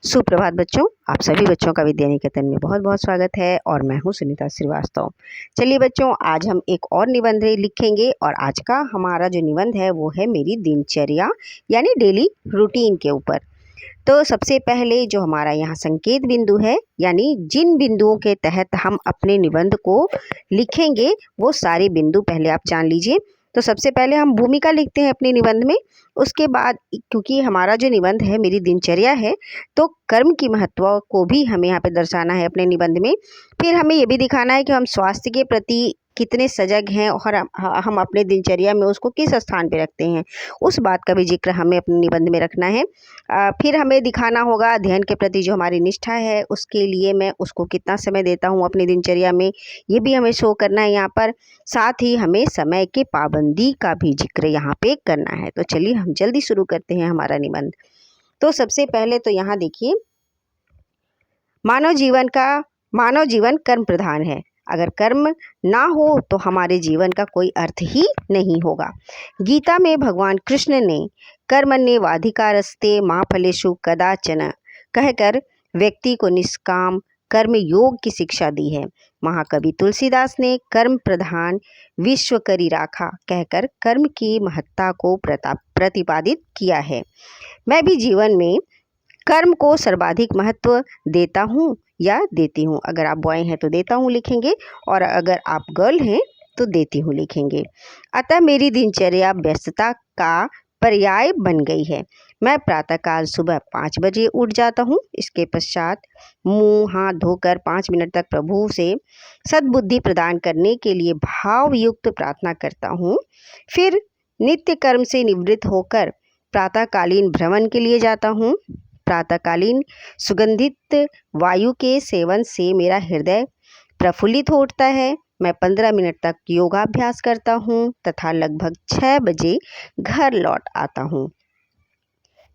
सुप्रभात बच्चों, आप सभी बच्चों का विद्या निकेतन में बहुत बहुत स्वागत है और मैं हूं सुनीता श्रीवास्तव। चलिए बच्चों, आज हम एक और निबंध लिखेंगे और आज का हमारा जो निबंध है वो है मेरी दिनचर्या यानी डेली रूटीन के ऊपर। तो सबसे पहले जो हमारा यहाँ संकेत बिंदु है यानी जिन बिंदुओं के तहत हम अपने निबंध को लिखेंगे वो सारे बिंदु पहले आप जान लीजिए। तो सबसे पहले हम भूमिका लिखते हैं अपने निबंध में। उसके बाद क्योंकि हमारा जो निबंध है मेरी दिनचर्या है, तो कर्म की महत्व को भी हमें यहाँ पे दर्शाना है अपने निबंध में। फिर हमें ये भी दिखाना है कि हम स्वास्थ्य के प्रति कितने सजग हैं और हम अपने दिनचर्या में उसको किस स्थान पे रखते हैं, उस बात का भी जिक्र हमें अपने निबंध में रखना है। फिर हमें दिखाना होगा अध्ययन के प्रति जो हमारी निष्ठा है उसके लिए मैं उसको कितना समय देता हूँ अपनी दिनचर्या में, ये भी हमें शो करना है यहाँ पर। साथ ही हमें समय की पाबंदी का भी जिक्र यहाँ पे करना है। तो चलिए हम जल्दी शुरू करते हैं हमारा निबंध। तो सबसे पहले तो यहाँ देखिए, मानव जीवन कर्म प्रधान है। अगर कर्म ना हो तो हमारे जीवन का कोई अर्थ ही नहीं होगा। गीता में भगवान कृष्ण ने कर्मण्येवाधिकारस्ते मा फलेषु कदाचन कहकर व्यक्ति को निष्काम कर्म योग की शिक्षा दी है। महाकवि तुलसीदास ने कर्म प्रधान विश्व करी राखा कहकर कर्म की महत्ता को प्रतिपादित किया है। मैं भी जीवन में कर्म को सर्वाधिक महत्व देता हूँ या देती हूँ। अगर आप बॉय हैं तो देता हूँ लिखेंगे और अगर आप गर्ल हैं तो देती हूँ लिखेंगे। अतः मेरी दिनचर्या व्यस्तता का पर्याय बन गई है। मैं प्रातःकाल सुबह 5 बजे उठ जाता हूँ। इसके पश्चात मुंह हाथ धोकर 5 मिनट तक प्रभु से सद्बुद्धि प्रदान करने के लिए भावयुक्त प्रार्थना करता हूँ। फिर नित्य कर्म से निवृत्त होकर प्रातःकालीन भ्रमण के लिए जाता हूँ। प्रातःकालीन सुगंधित वायु के सेवन से मेरा हृदय प्रफुल्लित हो उठता है। मैं 15 मिनट तक योगाभ्यास करता हूँ तथा लगभग 6 बजे घर लौट आता हूँ।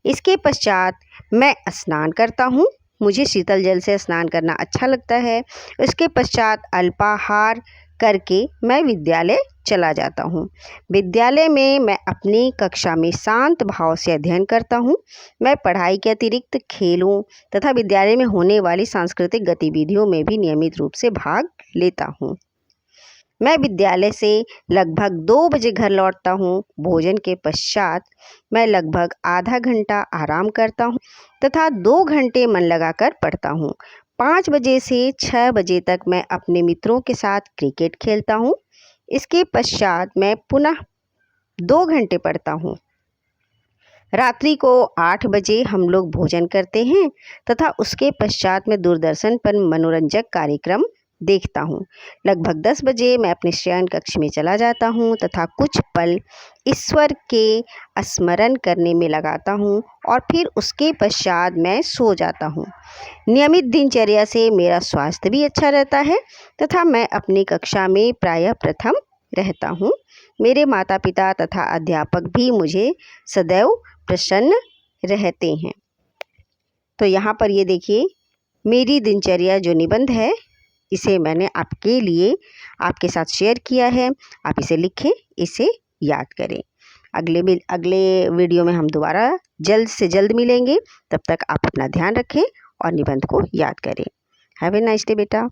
इसके पश्चात मैं स्नान करता हूँ। मुझे शीतल जल से स्नान करना अच्छा लगता है। इसके पश्चात अल्पाहार करके मैं विद्यालय चला जाता हूँ। विद्यालय में मैं अपनी कक्षा में शांत भाव से अध्ययन करता हूँ। मैं पढ़ाई के अतिरिक्त खेलों तथा विद्यालय में होने वाली सांस्कृतिक गतिविधियों में भी नियमित रूप से भाग लेता हूँ। मैं विद्यालय से लगभग 2 बजे घर लौटता हूँ। भोजन के पश्चात मैं लगभग आधा घंटा आराम करता हूँ तथा 2 घंटे मन लगाकर पढ़ता हूँ। 5 बजे से 6 बजे तक मैं अपने मित्रों के साथ क्रिकेट खेलता हूँ। इसके पश्चात मैं पुनः 2 घंटे पढ़ता हूँ। रात्रि को 8 बजे हम लोग भोजन करते हैं तथा उसके पश्चात मैं दूरदर्शन पर मनोरंजक कार्यक्रम देखता हूँ। लगभग 10 बजे मैं अपने शयन कक्ष में चला जाता हूँ तथा कुछ पल ईश्वर के स्मरण करने में लगाता हूँ और फिर उसके पश्चात मैं सो जाता हूँ। नियमित दिनचर्या से मेरा स्वास्थ्य भी अच्छा रहता है तथा मैं अपनी कक्षा में प्रायः प्रथम रहता हूँ। मेरे माता पिता तथा अध्यापक भी मुझे सदैव प्रसन्न रहते हैं। तो यहाँ पर ये देखिए, मेरी दिनचर्या जो निबंध है इसे मैंने आपके लिए आपके साथ शेयर किया है। आप इसे लिखें, इसे याद करें। अगले वीडियो में हम दोबारा जल्द से जल्द मिलेंगे। तब तक आप अपना ध्यान रखें और निबंध को याद करें। हैव ए नाइस डे बेटा।